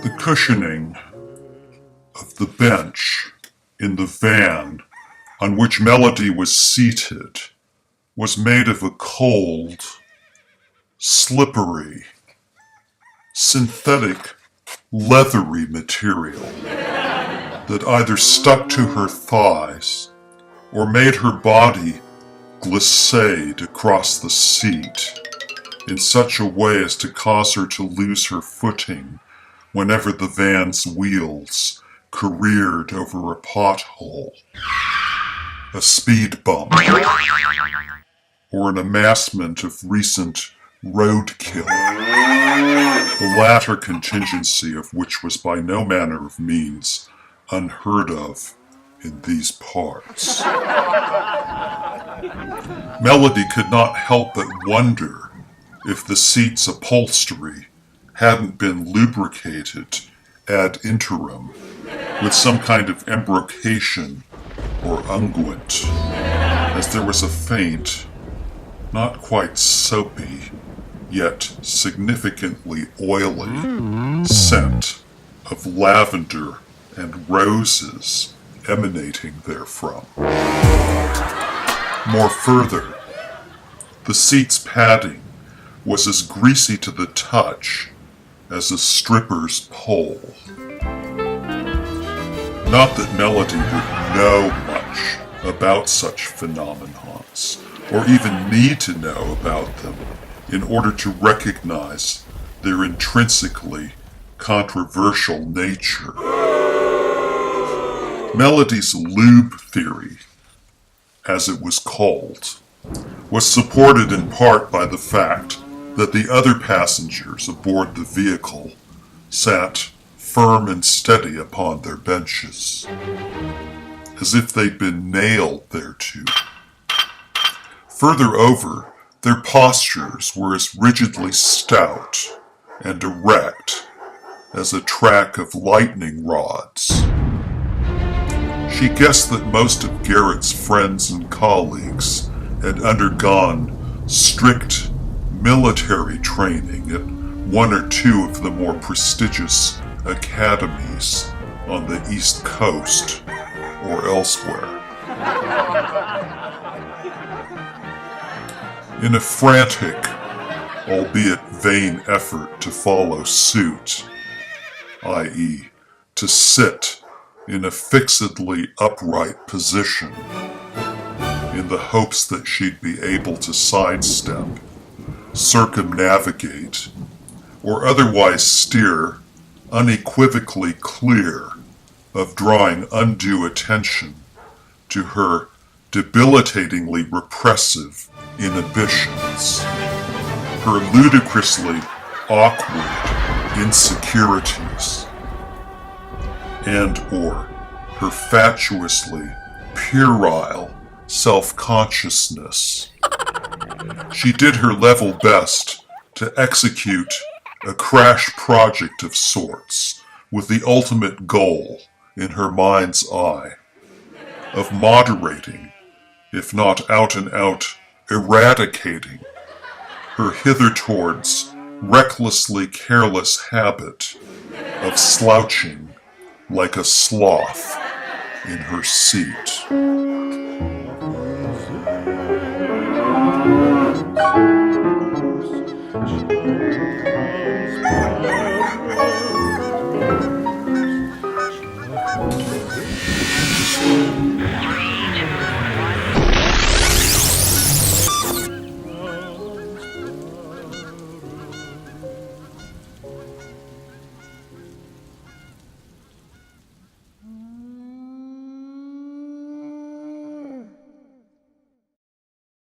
The cushioning of the bench in the van on which Melody was seated was made of a cold, slippery, synthetic, leathery material that either stuck to her thighs or made her body glissade across the seat in such a way as to cause her to lose her footing whenever the van's wheels careered over a pothole, a speed bump, or an amassment of recent roadkill, the latter contingency of which was by no manner of means unheard of in these parts. Melody could not help but wonder if the seat's upholstery hadn't been lubricated ad interim with some kind of embrocation or unguent, as there was a faint, not quite soapy, yet significantly oily scent of lavender and roses emanating therefrom. More further, the seat's padding was as greasy to the touch as a stripper's pole. Not that Melody would know much about such phenomenons, or even need to know about them in order to recognize their intrinsically controversial nature. Melody's lube theory, as it was called, was supported in part by the fact that the other passengers aboard the vehicle sat firm and steady upon their benches, as if they'd been nailed thereto. Further over, their postures were as rigidly stout and erect as a track of lightning rods. She guessed that most of Garrett's friends and colleagues had undergone strict military training at one or two of the more prestigious academies on the East Coast or elsewhere. In a frantic, albeit vain effort to follow suit, i.e., to sit in a fixedly upright position in the hopes that she'd be able to sidestep, circumnavigate, or otherwise steer unequivocally clear of drawing undue attention to her debilitatingly repressive inhibitions, her ludicrously awkward insecurities, and or her fatuously puerile self-consciousness. She did her level best to execute a crash project of sorts with the ultimate goal in her mind's eye of moderating, if not out and out eradicating, her hithertowards recklessly careless habit of slouching like a sloth in her seat.